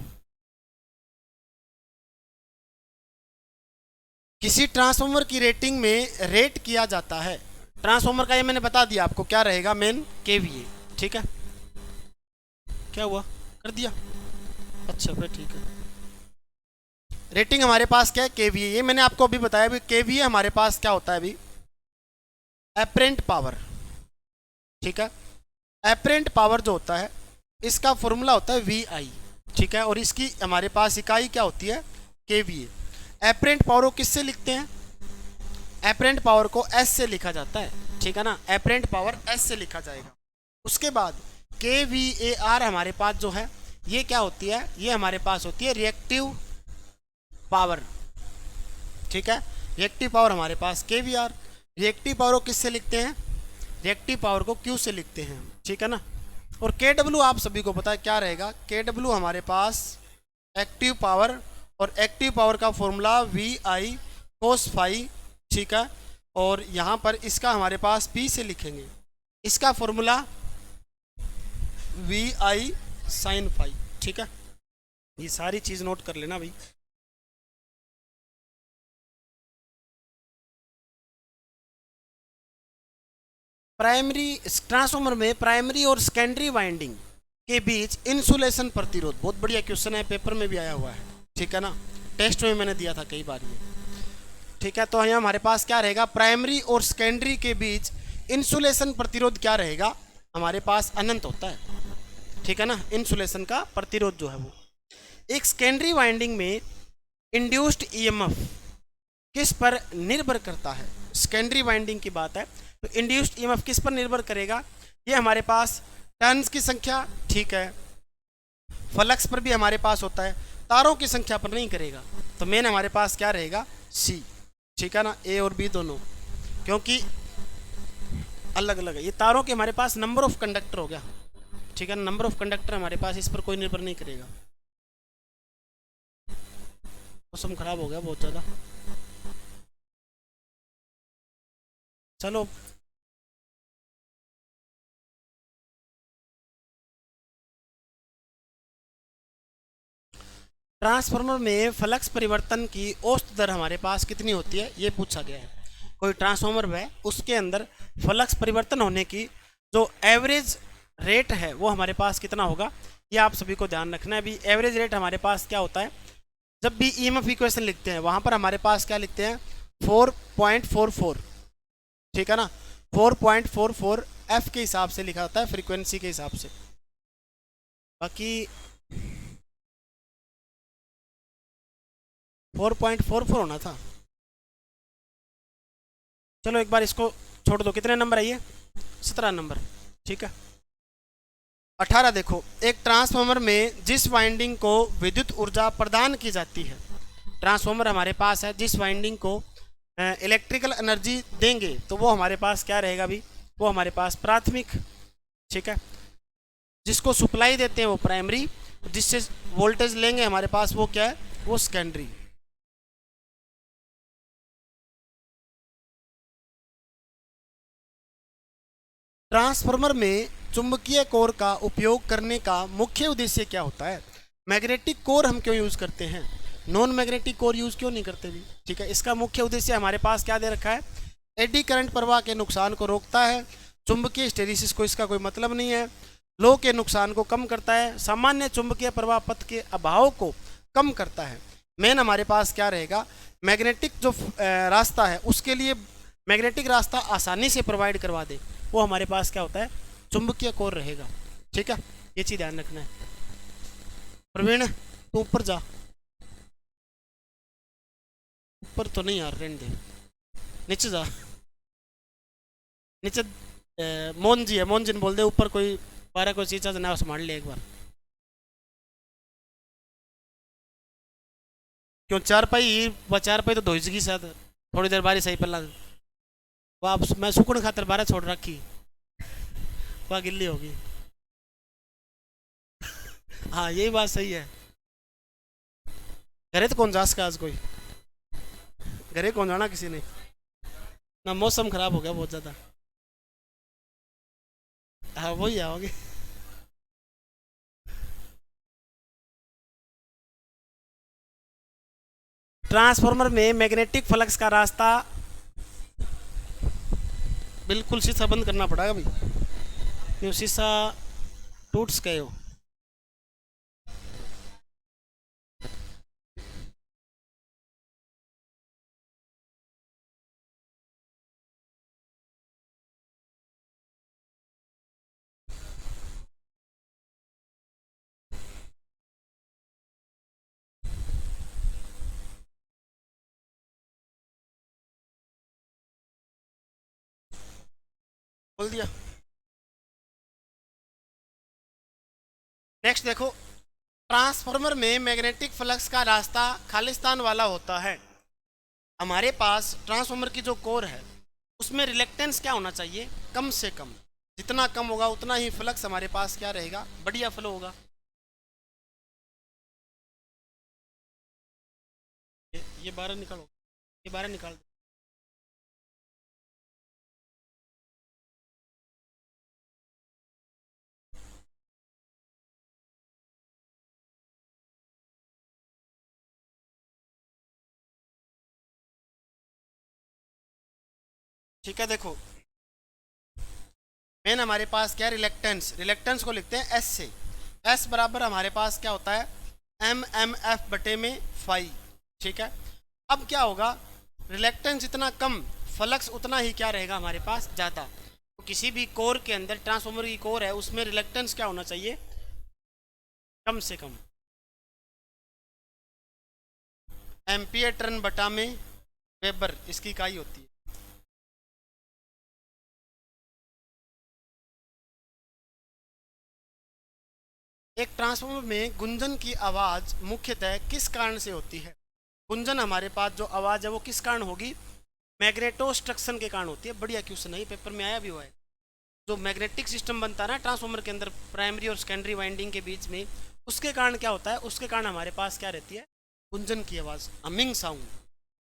किसी ट्रांसफॉर्मर की रेटिंग में रेट किया जाता है, ट्रांसफॉर्मर का ये मैंने बता दिया आपको क्या रहेगा, मेन केवीए, ठीक है। क्या हुआ, कर दिया? अच्छा फिर ठीक है। रेटिंग हमारे पास क्या है, केवीए, ये मैंने आपको अभी बताया भी। केवीए हमारे पास क्या होता है अभी, एपरेंट पावर, ठीक है। एपरेंट पावर जो होता है इसका फॉर्मूला होता है VI, ठीक है। और इसकी हमारे पास इकाई क्या होती है, केवीए। एपरेंट पावर को किससे लिखते हैं, एपरेंट पावर को S से लिखा जाता है, ठीक है ना। एपरेंट पावर S से लिखा जाएगा। उसके बाद KVAR हमारे पास जो है ये क्या होती है, ये हमारे पास होती है रिएक्टिव पावर, ठीक है। रिएक्टिव पावर हमारे पास KVR। रिएक्टिव पावर को किससे लिखते हैं, रिएक्टिव पावर को Q से लिखते हैं, ठीक है ना। और KW आप सभी को पता है क्या रहेगा, KW हमारे पास एक्टिव पावर, और एक्टिव पावर का फॉर्मूला VI cos phi, ठीक है। और यहाँ पर इसका हमारे पास P से लिखेंगे, इसका फॉर्मूला VI sin phi, ठीक है। ये सारी चीज़ नोट कर लेना भाई। प्राइमरी ट्रांसफॉर्मर में प्राइमरी और सेकेंडरी वाइंडिंग के बीच इंसुलेशन प्रतिरोध, बहुत बढ़िया क्वेश्चन है, पेपर में भी आया हुआ है, ठीक है ना। टेस्ट में मैंने दिया था कई बार ये, ठीक है। तो यहाँ हमारे पास क्या रहेगा, प्राइमरी और सेकेंडरी के बीच इंसुलेशन प्रतिरोध क्या रहेगा, हमारे पास अनंत होता है, ठीक है ना। इंसुलेशन का प्रतिरोध जो है वो। एक सेकेंडरी वाइंडिंग में इंड्यूस्ड EMF किस पर निर्भर करता है, सेकेंडरी वाइंडिंग की बात है तो इंड्यूस्ड EMF किस पर निर्भर करेगा, ये हमारे पास टर्न्स की संख्या, ठीक है। फ्लक्स पर भी हमारे पास होता है, तारों की संख्या पर नहीं करेगा। तो मेन हमारे पास क्या रहेगा, C, ठीक है ना। A और B दोनों, क्योंकि अलग अलग है। ये तारों के हमारे पास नंबर ऑफ कंडक्टर हो गया, ठीक है। नंबर ऑफ कंडक्टर हमारे पास इस पर कोई निर्भर नहीं करेगा। मौसम खराब हो गया बहुत ज़्यादा। चलो ट्रांसफार्मर में फ्लक्स परिवर्तन की औसत दर हमारे पास कितनी होती है, ये पूछा गया है। कोई ट्रांसफार्मर है उसके अंदर फ्लक्स परिवर्तन होने की जो एवरेज रेट है वो हमारे पास कितना होगा, ये आप सभी को ध्यान रखना है। अभी एवरेज रेट हमारे पास क्या होता है, जब भी EMF इक्वेशन लिखते हैं वहाँ पर हमारे पास क्या लिखते हैं, 4.44, ठीक है ना। 4.44 F के हिसाब से लिखा जाता है, फ्रीक्वेंसी के हिसाब से। बाकी 4.44 होना था। चलो एक बार इसको छोड़ दो, कितने नंबर है ये, 17 नंबर, ठीक है। 18 देखो, एक ट्रांसफार्मर में जिस वाइंडिंग को विद्युत ऊर्जा प्रदान की जाती है ट्रांसफॉर्मर हमारे पास है, जिस वाइंडिंग को इलेक्ट्रिकल एनर्जी देंगे तो वो हमारे पास क्या रहेगा अभी, वो हमारे पास प्राथमिक, ठीक है। जिसको सप्लाई देते हैं वो प्राइमरी, जिससे वोल्टेज लेंगे हमारे पास वो क्या है, वो सेकेंडरी। ट्रांसफार्मर में चुंबकीय कोर का उपयोग करने का मुख्य उद्देश्य क्या होता है? मैग्नेटिक कोर हम क्यों यूज करते हैं, नॉन मैग्नेटिक कोर यूज क्यों नहीं करते भी, ठीक है। इसका मुख्य उद्देश्य हमारे पास क्या दे रखा है, एडी करंट प्रवाह के नुकसान को रोकता है, चुंबकीय हिस्टैरिसीस को इसका कोई मतलब नहीं है, लो के नुकसान को कम करता है, सामान्य चुंबकीय प्रवाह पथ के अभाव को कम करता है। मेन हमारे पास क्या रहेगा, मैग्नेटिक जो रास्ता है उसके लिए मैग्नेटिक रास्ता आसानी से प्रोवाइड करवा दे, वो हमारे पास क्या होता है, चुंबकीय कोर रहेगा, ठीक है। ये चीज ध्यान रखना है। प्रवीण तू ऊपर जा, ऊपर तो नहीं यार, रहने दे, नीचे जा, नीचे मोहन जी है, मोहन जी ने बोल दे ऊपर कोई बारह कोई चीज ना संभाल ले एक बार। क्यों चार पाई तो धोइजगी शायद थोड़ी देर बारी सही पहला वाह, मैं सुकून खातर बारह छोड़ रखी, वह गिल्ली होगी। हाँ यही बात सही है। घरे तो कौन जास का आज, कोई घरे कौन जाना किसी ने ना, मौसम खराब हो गया बहुत ज्यादा। हाँ वही आओगे। ट्रांसफार्मर में मैग्नेटिक फ्लक्स का रास्ता, बिल्कुल शीशा बंद करना पड़ेगा भाई, क्यों शीशा टूट गए हो। बोल दिया। नेक्स्ट देखो, ट्रांसफार्मर में मैग्नेटिक फ्लक्स का रास्ता खालिस्तान वाला होता है। हमारे पास ट्रांसफार्मर की जो कोर है उसमें रिलेक्टेंस क्या होना चाहिए, कम से कम, जितना कम होगा उतना ही फ्लक्स हमारे पास क्या रहेगा, बढ़िया फ्लो होगा। ये बारह निकालो, ये बारह निकाल दो। ठीक है, देखो मेन हमारे पास क्या, रिलेक्टेंस, रिलेक्टेंस को लिखते हैं एस से, एस बराबर हमारे पास क्या होता है, एम बटे में फाई, ठीक है। अब क्या होगा, रिलेक्टेंस जितना कम फ्लक्स उतना ही क्या रहेगा हमारे पास ज़्यादा। तो किसी भी कोर के अंदर, ट्रांसफार्मर की कोर है उसमें रिलेक्टेंस क्या होना चाहिए, कम से कम, एम्पियर टर्न बटा में वेबर इसकी इकाई होती है। एक ट्रांसफार्मर में गुंजन की आवाज़ मुख्यतः किस कारण से होती है? गुंजन हमारे पास जो आवाज़ है वो किस कारण होगी, मैग्नेटोस्ट्रक्शन के कारण होती है। बढ़िया क्वेश्चन है, पेपर में आया भी हुआ है। जो मैग्नेटिक सिस्टम बनता है ना ट्रांसफार्मर के अंदर, प्राइमरी और सेकेंडरी वाइंडिंग के बीच में, उसके कारण क्या होता है, उसके कारण हमारे पास क्या रहती है, गुंजन की आवाज़, हमिंग साउंड।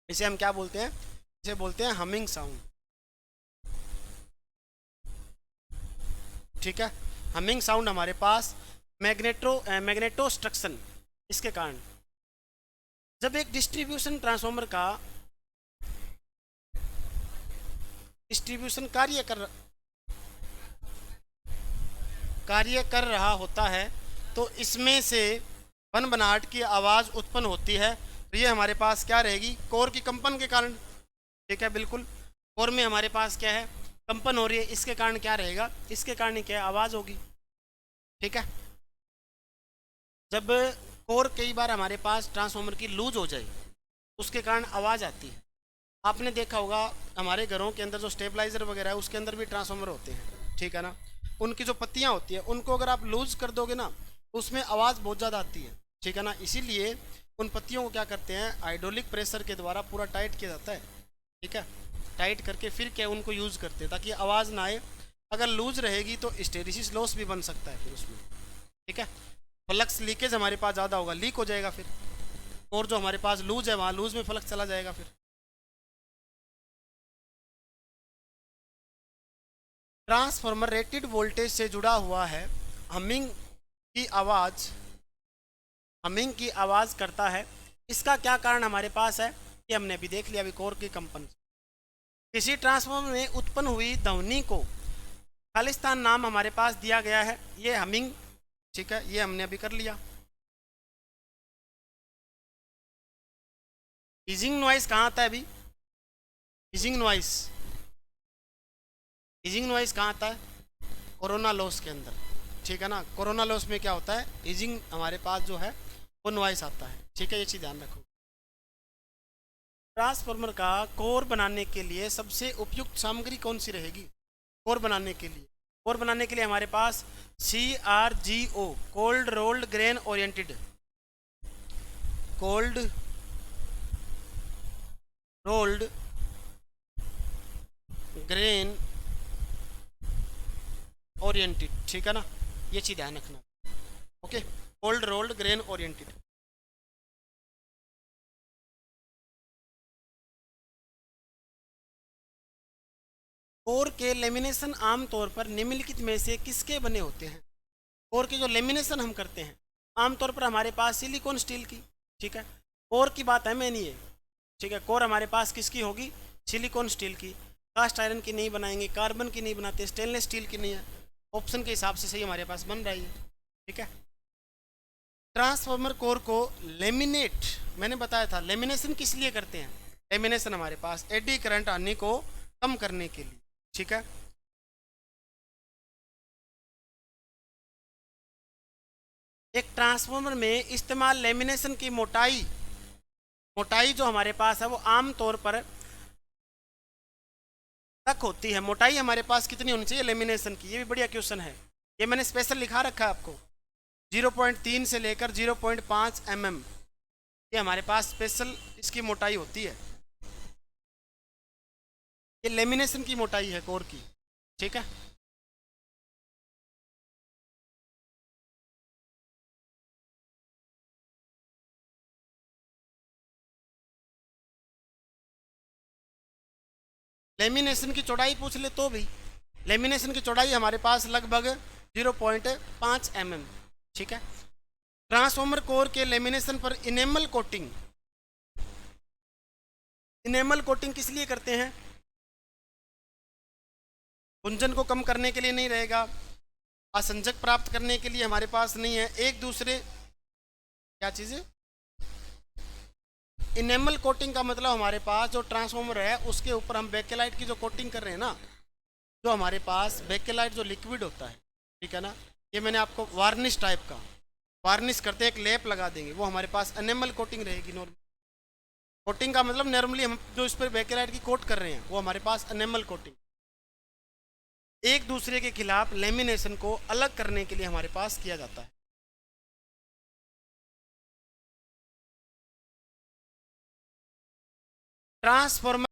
इसे हम क्या बोलते हैं, इसे बोलते हैं हमिंग साउंड, ठीक है। हमिंग साउंड हमारे पास मैग्नेटोस्ट्रक्शन, इसके कारण। जब एक डिस्ट्रीब्यूशन ट्रांसफार्मर का डिस्ट्रीब्यूशन कार्य कर रहा होता है तो इसमें से बनबनाहट की आवाज़ उत्पन्न होती है। तो ये हमारे पास क्या रहेगी, कोर की कंपन के कारण, ठीक है। बिल्कुल कोर में हमारे पास क्या है, कंपन हो रही है, इसके कारण क्या रहेगा, इसके कारण क्या आवाज़ होगी, ठीक है। जब कोर कई बार हमारे पास ट्रांसफार्मर की लूज हो जाए उसके कारण आवाज़ आती है। आपने देखा होगा हमारे घरों के अंदर जो स्टेबलाइजर वगैरह है उसके अंदर भी ट्रांसफार्मर होते हैं, ठीक है ना। उनकी जो पत्तियां होती हैं उनको अगर आप लूज कर दोगे ना तो उसमें आवाज़ बहुत ज़्यादा आती है, ठीक है ना। इसीलिए उन पत्तियों को क्या करते हैं, हाइड्रोलिक प्रेशर के द्वारा पूरा टाइट किया जाता है, ठीक है। टाइट करके फिर क्या उनको यूज़ करते हैं ताकि आवाज़ ना आए। अगर लूज रहेगी तो स्टेरिसिस लॉस भी बन सकता है फिर उसमें, ठीक है। फ्लक्स लीकेज हमारे पास ज़्यादा होगा, लीक हो जाएगा फिर, और जो हमारे पास लूज है वहाँ लूज में फ्लक्स चला जाएगा फिर। ट्रांसफार्मर रेटेड वोल्टेज से जुड़ा हुआ है, हमिंग की आवाज़, हमिंग की आवाज़ करता है। इसका क्या कारण हमारे पास है, ये हमने अभी देख लिया, अभी कोर की कंपन। किसी ट्रांसफार्मर में उत्पन्न हुई ध्वनि को खालिस्तान नाम हमारे पास दिया गया है, ये हमिंग, ठीक है, ये हमने अभी कर लिया। हीजिंग नॉइस कहाँ आता है अभी, हीजिंग नॉइस, हीजिंग नॉइस कहाँ आता है, कोरोना लॉस के अंदर, ठीक है ना। कोरोना लॉस में क्या होता है, हीजिंग हमारे पास जो है वो नॉइस आता है, ठीक है, ये चीज़ ध्यान रखो। ट्रांसफार्मर का कोर बनाने के लिए सबसे उपयुक्त सामग्री कौन सी रहेगी, कोर बनाने के लिए, कोर बनाने के लिए हमारे पास CRGO, cold rolled grain oriented, cold rolled grain oriented, ठीक है ना, ये चीज़ ध्यान रखना, okay. Cold rolled grain oriented. Core के लेमिनेशन आमतौर पर निम्नलिखित में से किसके बने होते हैं। कोर की जो लेमिनेशन हम करते हैं आमतौर पर हमारे पास सिलिकॉन स्टील की, ठीक है, कोर की बात है, मैं नहीं है, ठीक है। कोर हमारे पास किसकी होगी, सिलिकॉन स्टील की, कास्ट आयरन की नहीं बनाएंगे, कार्बन की नहीं बनाते, स्टेनलेस स्टील की नहीं है, ऑप्शन के हिसाब से सही हमारे पास बन रही है, ठीक है। ट्रांसफार्मर कोर को लेमिनेट, मैंने बताया था लेमिनेशन किस लिए करते हैं, लेमिनेशन हमारे पास एडी करंट आने को कम करने के लिए, ठीक है। एक ट्रांसफार्मर में इस्तेमाल लेमिनेशन की मोटाई, मोटाई जो हमारे पास है वो आमतौर पर तक होती है। मोटाई हमारे पास कितनी होनी चाहिए लेमिनेशन की, ये भी बढ़िया क्वेश्चन है, ये मैंने स्पेशल लिखा रखा है आपको। 0.3 से लेकर 0.5 mm, ये हमारे पास स्पेशल इसकी मोटाई होती है, ये लेमिनेशन की मोटाई है कोर की, ठीक है। लेमिनेशन की चौड़ाई पूछ ले तो भी, लेमिनेशन की चौड़ाई हमारे पास लगभग 0.5 mm, ठीक है। ट्रांसफार्मर कोर के लेमिनेशन पर इनेमल कोटिंग, इनेमल कोटिंग किस लिए करते हैं, गुंजन को कम करने के लिए नहीं रहेगा, असंजक प्राप्त करने के लिए हमारे पास नहीं है, एक दूसरे, क्या चीज़ें, इनेमल कोटिंग का मतलब हमारे पास जो ट्रांसफार्मर है उसके ऊपर हम बेकेलाइट की जो कोटिंग कर रहे हैं ना, जो हमारे पास बेकेलाइट जो लिक्विड होता है, ठीक है ना, ये मैंने आपको वार्निश टाइप का, वार्निश करते एक लेप लगा देंगे, वो हमारे पास एनेमल कोटिंग रहेगी। नॉर्मल कोटिंग का मतलब नॉर्मली हम जो इस पर बेकेलाइट की कोट कर रहे हैं वो हमारे पास एनेमल कोटिंग, एक दूसरे के खिलाफ लेमिनेशन को अलग करने के लिए हमारे पास किया जाता है। ट्रांसफार्मर